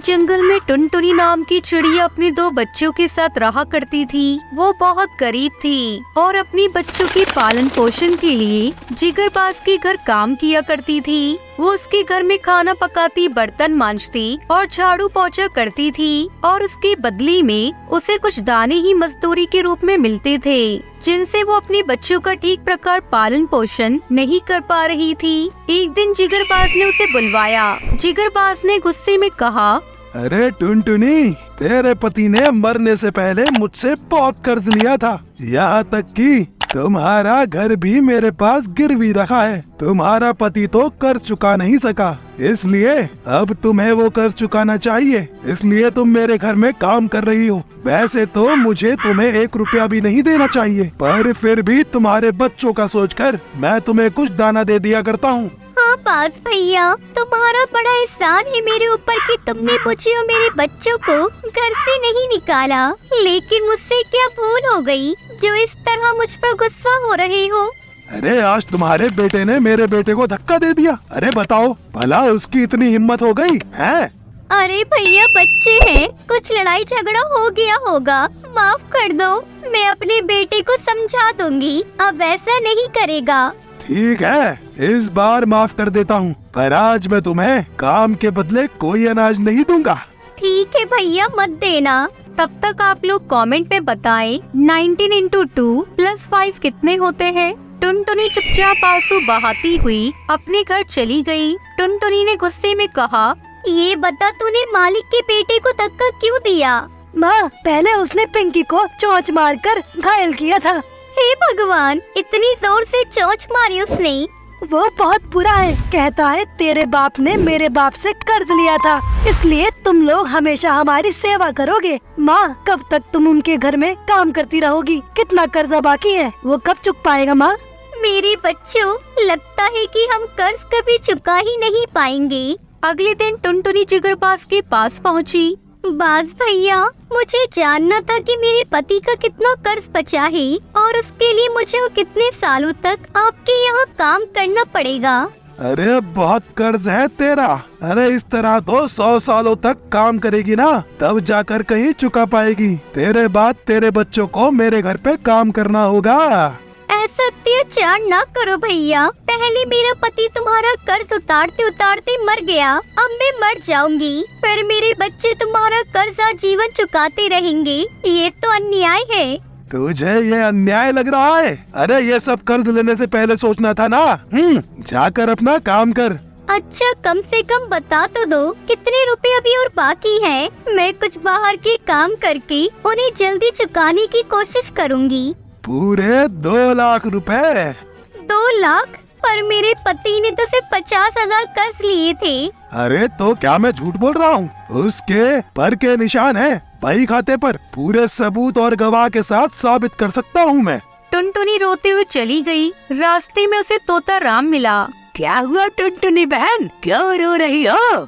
जंगल में टुनटुनी नाम की चिड़िया अपने दो बच्चों के साथ रहा करती थी। वो बहुत गरीब थी और अपनी बच्चों के पालन पोषण के लिए जिगरबाज के घर काम किया करती थी। वो उसके घर में खाना पकाती, बर्तन मांजती और झाड़ू पोछा करती थी और उसके बदले में उसे कुछ दाने ही मजदूरी के रूप में मिलते थे, जिनसे वो अपने बच्चों का ठीक प्रकार पालन पोषण नहीं कर पा रही थी। एक दिन जिगरबाज ने उसे बुलवाया। जिगरबाज ने गुस्से में कहा, अरे टुनटुनी, तेरे पति ने मरने से पहले मुझसे बहुत कर्ज लिया था, यहाँ तक कि तुम्हारा घर भी मेरे पास गिरवी रखा है। तुम्हारा पति तो कर्ज चुका नहीं सका, इसलिए अब तुम्हें वो कर्ज चुकाना चाहिए। इसलिए तुम मेरे घर में काम कर रही हो। वैसे तो मुझे तुम्हें 1 रुपया भी नहीं देना चाहिए, पर फिर भी तुम्हारे बच्चों का सोचकर मैं तुम्हें कुछ दाना दे दिया करता हूँ। हाँ बाज भैया, तुम्हारा बड़ा एहसान है मेरे ऊपर कि तुमने मुझे और मेरे बच्चों को घर से नहीं निकाला। लेकिन मुझसे क्या भूल हो गई जो इस तरह मुझ पर गुस्सा हो रहे हो? अरे आज तुम्हारे बेटे ने मेरे बेटे को धक्का दे दिया। अरे बताओ, भला उसकी इतनी हिम्मत हो गई है? अरे भैया, बच्चे हैं, कुछ लड़ाई झगड़ा हो गया होगा, माफ कर दो। मैं अपने बेटे को समझा दूंगी, अब ऐसा नहीं करेगा। ठीक है, इस बार माफ कर देता हूँ, पर आज मैं तुम्हें काम के बदले कोई अनाज नहीं दूंगा। ठीक है भैया, मत देना। तब तक आप लोग कमेंट में बताएं 19 into 2 + 5 कितने होते हैं। टुनटुनी चुपचाप आंसू बहाती हुई अपने घर चली गई। टुनटुनी ने गुस्से में कहा, ये बता, तूने मालिक के बेटे को धक्का क्यों दिया? माँ, पहले उसने पिंकी को चोंच मारकर घायल किया था। हे भगवान, इतनी जोर से चोंच मारी उसने। वो बहुत बुरा है, कहता है तेरे बाप ने मेरे बाप से कर्ज लिया था, इसलिए तुम लोग हमेशा हमारी सेवा करोगे। माँ, कब तक तुम उनके घर में काम करती रहोगी? कितना कर्जा बाकी है, वो कब चुक पाएगा? माँ, मेरे बच्चों, लगता है कि हम कर्ज कभी चुका ही नहीं पाएंगे। अगले दिन टुनटुनी जिगरबाज के पास पहुँची। बाज भैया, मुझे जानना था कि मेरे पति का कितना कर्ज बचा है और उसके लिए मुझे वो कितने सालों तक आपके यहाँ काम करना पड़ेगा। अरे बहुत कर्ज है तेरा। अरे इस तरह तो 100 सालों तक काम करेगी ना, तब जाकर कहीं चुका पाएगी। तेरे बाद तेरे बच्चों को मेरे घर पे काम करना होगा। ऐसा अत्याचार न करो भैया। पहले मेरा पति तुम्हारा कर्ज उतारते उतारते मर गया, अब मैं मर जाऊंगी, फिर मेरे बच्चे तुम्हारा कर्ज आजीवन चुकाते रहेंगे। ये तो अन्याय है। तुझे ये अन्याय लग रहा है? अरे ये सब कर्ज लेने से पहले सोचना था ना। जाकर अपना काम कर। अच्छा, कम से कम बता तो दो कितने रुपए अभी और बाकी हैं। मैं कुछ बाहर के काम करके उन्हें जल्दी चुकाने की कोशिश करूँगी। पूरे 2 लाख रुपए। 2 लाख? पर मेरे पति ने तो सिर्फ 50,000 कर्ज लिए थे। अरे तो क्या मैं झूठ बोल रहा हूँ? उसके पर के निशान है बही खाते पर, पूरे सबूत और गवाह के साथ साबित कर सकता हूँ मैं। टुनटुनी रोते हुए चली गई। रास्ते में उसे तोता राम मिला। क्या हुआ टुनटुनी बहन, क्यों रो रही हो?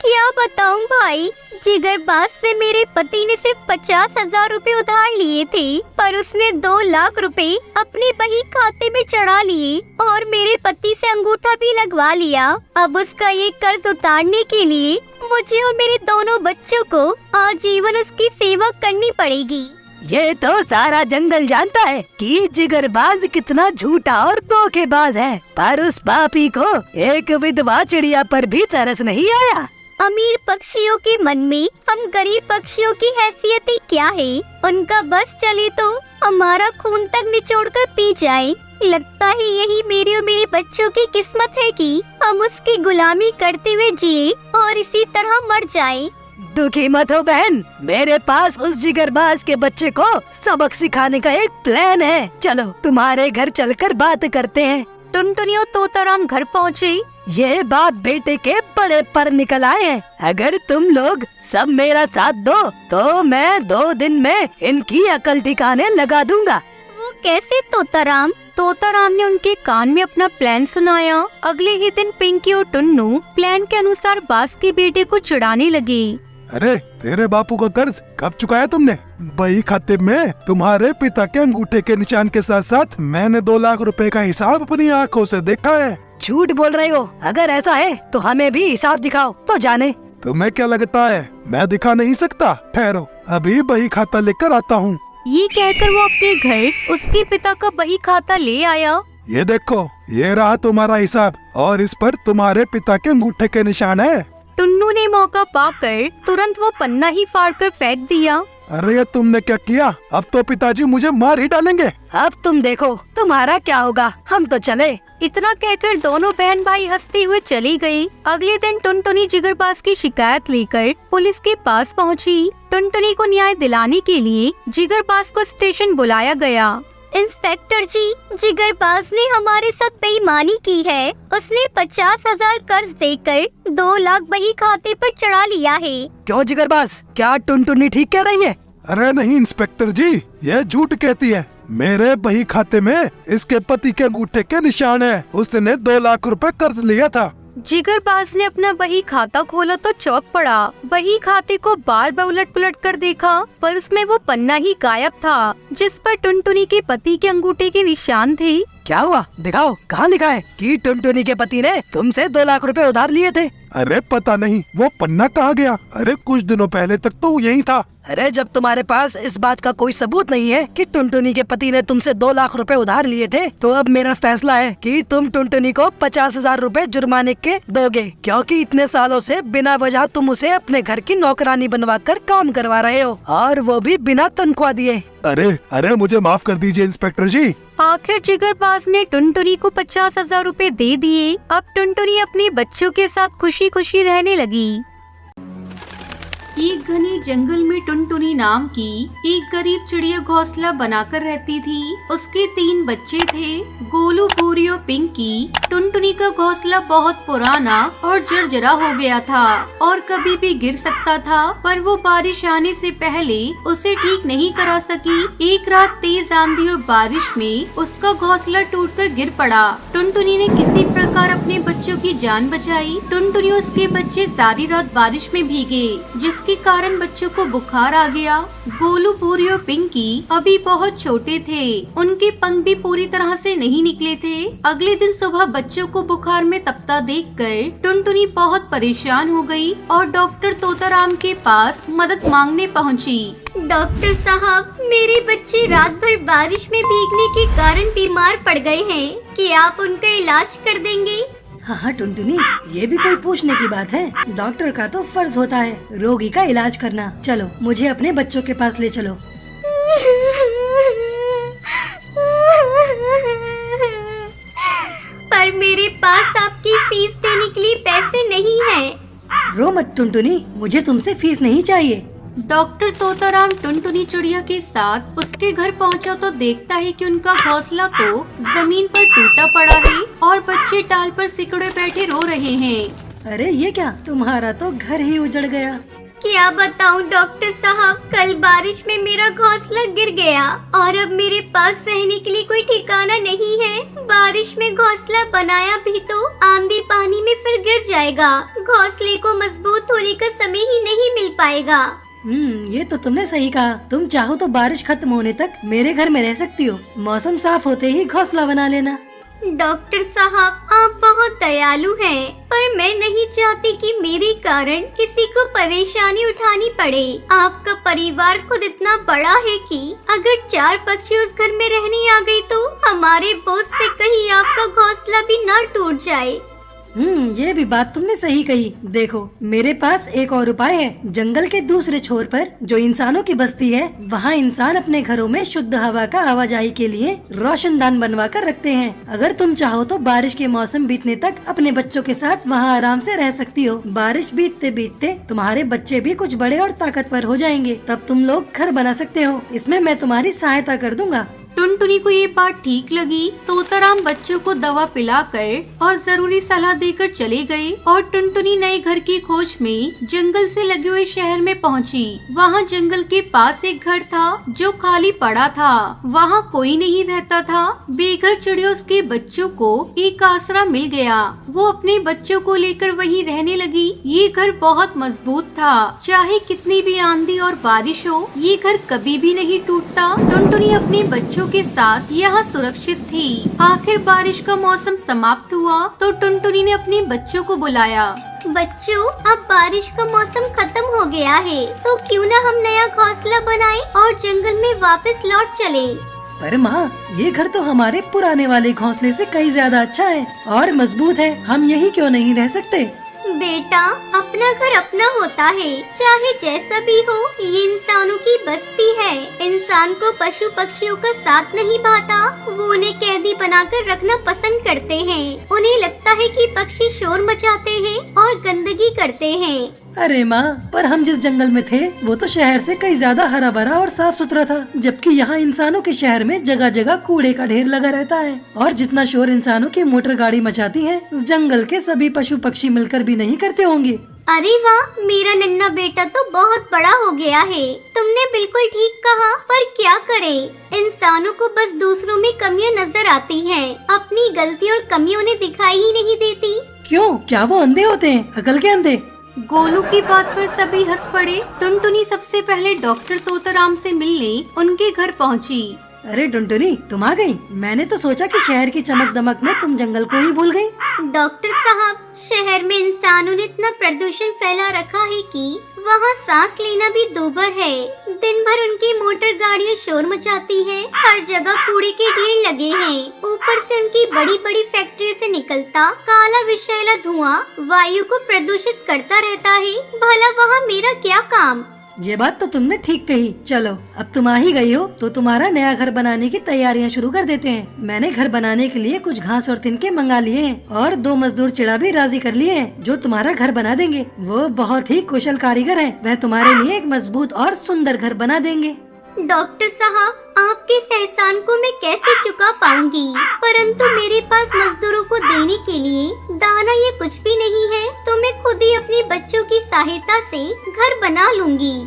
क्या बताऊं भाई, जिगरबाज से मेरे पति ने सिर्फ 50,000 रुपए उधार लिए थे, पर उसने 2 लाख रुपए अपने बही खाते में चढ़ा लिए और मेरे पति से अंगूठा भी लगवा लिया। अब उसका ये कर्ज उतारने के लिए मुझे और मेरे दोनों बच्चों को आजीवन उसकी सेवा करनी पड़ेगी। ये तो सारा जंगल जानता है कि जिगरबाज कितना झूठा और धोखेबाज है, पर उस पापी को एक विधवा चिड़िया पर भी तरस नहीं आया। अमीर पक्षियों के मन में हम गरीब पक्षियों की हैसियत ही क्या है? उनका बस चले तो हमारा खून तक निचोड़कर पी जाए। लगता है यही मेरे और मेरे बच्चों की किस्मत है कि हम उसकी गुलामी करते हुए जिए और इसी तरह मर जाए। दुखी मत हो बहन, मेरे पास उस जिगरबाज के बच्चे को सबक सिखाने का एक प्लान है। चलो तुम्हारे घर चलकर बात करते हैं। टुनटुनी और तोताराम घर पहुँचे। ये बात बेटे के बड़े पर निकल आए हैं। अगर तुम लोग सब मेरा साथ दो तो मैं 2 दिन में इनकी अकल ठिकाने लगा दूंगा। वो कैसे तोताराम? तोताराम ने उनके कान में अपना प्लान सुनाया। अगले ही दिन पिंकी और टुन्नू प्लान के अनुसार बाज के बेटे को चिढ़ाने लगे। अरे तेरे बापू का कर्ज कब चुकाया तुमने? बही खाते में तुम्हारे पिता के अंगूठे के निशान के साथ साथ मैंने 2 लाख रुपए का हिसाब अपनी आंखों से देखा है। झूठ बोल रहे हो। अगर ऐसा है तो हमें भी हिसाब दिखाओ तो जाने। तुम्हें क्या लगता है मैं दिखा नहीं सकता? ठहरो, अभी बही खाता लेकर आता हूँ। ये कहकर वो अपने घर उसके पिता का बही खाता ले आया। ये देखो, ये रहा तुम्हारा हिसाब और इस पर तुम्हारे पिता के अंगूठे के निशान है। टुन्नू ने मौका पाकर तुरंत वो पन्ना ही फाड़कर फेंक दिया। अरे ये तुमने क्या किया? अब तो पिताजी मुझे मार ही डालेंगे। अब तुम देखो तुम्हारा क्या होगा, हम तो चले। इतना कहकर दोनों बहन भाई हंसते हुए चली गई। अगले दिन टुनटुनी जिगरबाज की शिकायत लेकर पुलिस के पास पहुंची। टुनटुनी को न्याय दिलाने के लिए जिगरबाज को स्टेशन बुलाया गया। इंस्पेक्टर जी, जिगरबाज ने हमारे साथ बेईमानी की है। उसने 50,000 कर्ज देकर 2 लाख बही खाते पर चढ़ा लिया है। क्यों जिगरबाज, क्या टुनटुनी ठीक कह रही है? अरे नहीं इंस्पेक्टर जी, ये झूठ कहती है। मेरे बही खाते में इसके पति के अंगूठे के निशान है। उसने 2 लाख रुपए कर्ज लिया था। जिगरबाज ने अपना बही खाता खोला तो चौंक पड़ा। बही खाते को बार बार उलट पुलट कर देखा, पर उसमें वो पन्ना ही गायब था जिस पर टुनटुनी के पति के अंगूठे के निशान थे। क्या हुआ, दिखाओ कहाँ लिखा है कि टुनटुनी के पति ने तुमसे 2 लाख रुपए उधार लिए थे? अरे पता नहीं वो पन्ना कहाँ गया। अरे कुछ दिनों पहले तक तो वो यही था। अरे जब तुम्हारे पास इस बात का कोई सबूत नहीं है कि टुनटुनी के पति ने तुमसे 2 लाख रुपए उधार लिए थे, तो अब मेरा फैसला है कि तुम टुनटुनी को 50,000 रुपए जुर्माने के दोगे, क्योंकि इतने सालों से बिना वजह तुम उसे अपने घर की नौकरानी बनवाकर काम करवा रहे हो, और वो भी बिना तनख्वाह दिए। अरे मुझे माफ कर दीजिए इंस्पेक्टर जी। आखिर जिगरबाज ने टुनटुनी को 50,000 रुपए दे दिए। अब टुनटुनी अपने बच्चों के साथ खुशी खुशी रहने लगी। एक घने जंगल में टुनटुनी नाम की एक गरीब चिड़िया घोंसला बनाकर रहती थी। उसके 3 बच्चे थे, गोलू, भूरी और पिंकी। टुनटुनी का घोंसला बहुत पुराना और जर्जरा हो गया था और कभी भी गिर सकता था, पर वो बारिश आने से पहले उसे ठीक नहीं करा सकी। एक रात तेज आंधी और बारिश में उसका घोंसला टूटकर गिर पड़ा। टुनटुनी ने किसी प्रकार अपने बच्चों की जान बचाई। टुनटुनी और उसके बच्चे सारी रात बारिश में भीगे, जिसके कारण बच्चों को बुखार आ गया। गोलू, भूरी और पिंकी अभी बहुत छोटे थे, उनके पंख भी पूरी तरह से नहीं निकले थे। अगले दिन सुबह बच्चों को बुखार में तपता देखकर टुनटुनी बहुत परेशान हो गई और डॉक्टर तोताराम के पास मदद मांगने पहुंची। डॉक्टर साहब, मेरे बच्चे रात भर बारिश में भीगने के कारण बीमार पड़ गए हैं। क्या आप उनका इलाज कर देंगे? हाँ टुनटुनी, ये भी कोई पूछने की बात है। डॉक्टर का तो फर्ज होता है रोगी का इलाज करना। चलो मुझे अपने बच्चों के पास ले चलो। पर मेरे पास आपकी फीस देने के लिए पैसे नहीं हैं। रो मत टुनटुनी, मुझे तुमसे फीस नहीं चाहिए। डॉक्टर तोताराम टुनटुनी चिड़िया के साथ उसके घर पहुंचा तो देखता है कि उनका घोंसला तो जमीन पर टूटा पड़ा है और बच्चे टाल पर सिकुड़े बैठे रो रहे हैं। अरे ये क्या, तुम्हारा तो घर ही उजड़ गया। क्या बताऊं डॉक्टर साहब, कल बारिश में मेरा घोंसला गिर गया और अब मेरे पास रहने के लिए कोई ठिकाना नहीं है। बारिश में घोंसला बनाया भी तो आंधी पानी में फिर गिर जाएगा। घोंसले को मजबूत होने का समय ही नहीं मिल पाएगा। ये तो तुमने सही कहा। तुम चाहो तो बारिश खत्म होने तक मेरे घर में रह सकती हो। मौसम साफ होते ही घोंसला बना लेना। डॉक्टर साहब, आप बहुत दयालु हैं, पर मैं नहीं चाहती कि मेरे कारण किसी को परेशानी उठानी पड़े। आपका परिवार खुद इतना बड़ा है कि अगर 4 पक्षी उस घर में रहने आ गए तो हमारे बोझ से कहीं आपका घोंसला भी न टूट जाए। ये भी बात तुमने सही कही। देखो मेरे पास एक और उपाय है। जंगल के दूसरे छोर पर जो इंसानों की बस्ती है, वहाँ इंसान अपने घरों में शुद्ध हवा का आवाजाही के लिए रोशनदान बनवा कर रखते हैं। अगर तुम चाहो तो बारिश के मौसम बीतने तक अपने बच्चों के साथ वहाँ आराम से रह सकती हो। बारिश बीतते बीतते तुम्हारे बच्चे भी कुछ बड़े और ताकतवर हो जाएंगे, तब तुम लोग घर बना सकते हो। इसमें मैं तुम्हारी सहायता कर दूंगा। टुनटुनी को ये बात ठीक लगी। तोताराम बच्चों को दवा पिलाकर और जरूरी सलाह देकर चले गए और टुनटुनी नए घर की खोज में जंगल से लगे हुए शहर में पहुंची। वहाँ जंगल के पास एक घर था जो खाली पड़ा था। वहाँ कोई नहीं रहता था। बेघर चिड़िया उसके बच्चों को एक आसरा मिल गया। वो अपने बच्चों को लेकर वहीं रहने लगी। ये घर बहुत मजबूत था, चाहे कितनी भी आंधी और बारिश हो, ये घर कभी भी नहीं टूटता। टुनटुनी अपने बच्चों के साथ यहाँ सुरक्षित थी। आखिर बारिश का मौसम समाप्त हुआ तो टुनटुनी ने अपने बच्चों को बुलाया। बच्चों, अब बारिश का मौसम खत्म हो गया है, तो क्यों न हम नया घोंसला बनाएं और जंगल में वापस लौट चलें। पर माँ, ये घर तो हमारे पुराने वाले घोंसले से कई ज्यादा अच्छा है और मजबूत है। हम यही क्यों नहीं रह सकते? बेटा, अपना घर अपना होता है, चाहे जैसा भी हो। ये इंसानों की बस्ती है। इंसान को पशु पक्षियों का साथ नहीं भाता। वो उन्हें कैदी बनाकर रखना पसंद करते हैं। उन्हें लगता है कि पक्षी शोर मचाते हैं और गंदगी करते हैं। अरे माँ, पर हम जिस जंगल में थे वो तो शहर से कई ज्यादा हरा भरा और साफ सुथरा था, जबकि यहाँ इंसानों के शहर में जगह जगह कूड़े का ढेर लगा रहता है। और जितना शोर इंसानों की मोटर गाड़ी मचाती है, जंगल के सभी पशु पक्षी मिलकर भी नहीं करते होंगे। अरे वाह, मेरा नन्हा बेटा तो बहुत बड़ा हो गया है। तुमने बिल्कुल ठीक कहा, पर क्या करें, इंसानों को बस दूसरों में कमियां नजर आती हैं। अपनी गलती और कमी उन्हें दिखाई ही नहीं देती। क्यों, क्या वो अंधे होते हैं? अकल के अंधे? गोलू की बात पर सभी हंस पड़े। टुनटुनी सबसे पहले डॉक्टर तोताराम से मिलने उनके घर पहुंची। अरे टुनटुनी, तुम आ गई। मैंने तो सोचा कि शहर की चमक दमक में तुम जंगल को ही भूल गई। डॉक्टर साहब, शहर में इंसानों ने इतना प्रदूषण फैला रखा है कि वहाँ सांस लेना भी दूभर है। दिन भर उनकी मोटर गाड़ियाँ शोर मचाती हैं। हर जगह कूड़े के ढेर लगे हैं। ऊपर से उनकी बड़ी बड़ी फैक्ट्री से निकलता काला विषैला धुआं वायु को प्रदूषित करता रहता है। भला वहाँ मेरा क्या काम। ये बात तो तुमने ठीक कही। चलो, अब तुम आ ही गई हो तो तुम्हारा नया घर बनाने की तैयारियां शुरू कर देते हैं। मैंने घर बनाने के लिए कुछ घास और तिनके मंगा लिए हैं और 2 मजदूर चिड़ा भी राजी कर लिए हैं, जो तुम्हारा घर बना देंगे। वो बहुत ही कुशल कारीगर हैं। वह तुम्हारे लिए एक मजबूत और सुंदर घर बना देंगे। डॉक्टर साहब, आपके इस एहसान को मैं कैसे चुका पाऊंगी, परंतु मेरे पास मजदूरों को देने के लिए दाना ये कुछ भी नहीं है, तो मैं खुद ही अपने बच्चों की सहायता से घर बना लूंगी।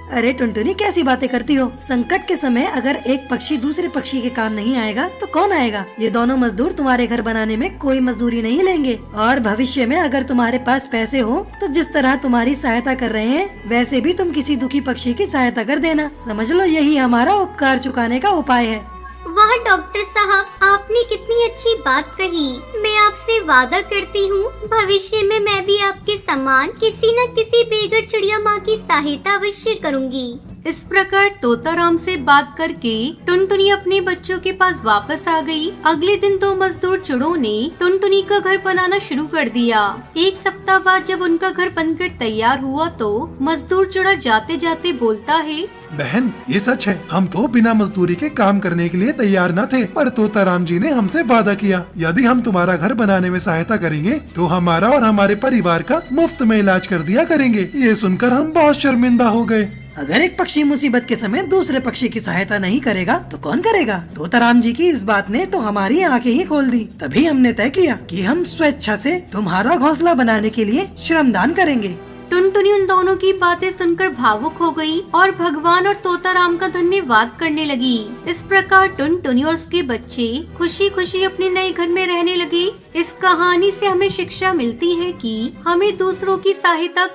अरे टुनटुनी, कैसी बातें करती हो? संकट के समय अगर एक पक्षी दूसरे पक्षी के काम नहीं आएगा तो कौन आएगा? ये दोनों मजदूर तुम्हारे घर बनाने में कोई मजदूरी नहीं लेंगे। और भविष्य में अगर तुम्हारे पास पैसे हो तो जिस तरह तुम्हारी सहायता कर रहे हैं, वैसे भी तुम किसी दुखी पक्षी की सहायता कर देना। समझ लो, यही हमारा उपकार चुकाने का उपाय है। वाह डॉक्टर साहब, आपने कितनी अच्छी बात कही। मैं आपसे वादा करती हूँ, भविष्य में मैं भी आपके समान किसी न किसी बेघर चिड़िया माँ की सहायता अवश्य करूँगी। इस प्रकार तोताराम से बात करके टुनटुनी अपने बच्चों के पास वापस आ गई। अगले दिन 2 मजदूर चुड़ों ने टुनटुनी का घर बनाना शुरू कर दिया। 1 सप्ताह बाद जब उनका घर बनकर तैयार हुआ तो मजदूर चुड़ा जाते जाते बोलता है, बहन, ये सच है, हम तो बिना मजदूरी के काम करने के लिए तैयार न थे, पर तोताराम जी ने हमसे वादा किया, यदि हम तुम्हारा घर बनाने में सहायता करेंगे तो हमारा और हमारे परिवार का मुफ्त में इलाज कर दिया करेंगे। ये सुनकर हम बहुत शर्मिंदा हो गए। अगर एक पक्षी मुसीबत के समय दूसरे पक्षी की सहायता नहीं करेगा तो कौन करेगा? तोताराम जी की इस बात ने तो हमारी आंखें ही खोल दी। तभी हमने तय किया कि हम स्वेच्छा से तुम्हारा घोंसला बनाने के लिए श्रमदान करेंगे। टुनटुनी उन दोनों की बातें सुनकर भावुक हो गई और भगवान और तोताराम का धन्यवाद करने लगी। इस प्रकार टुनटुनी और उसके बच्चे खुशी खुशी अपने नए घर में रहने लगे। इस कहानी से हमें शिक्षा मिलती है कि हमें दूसरों की सहायता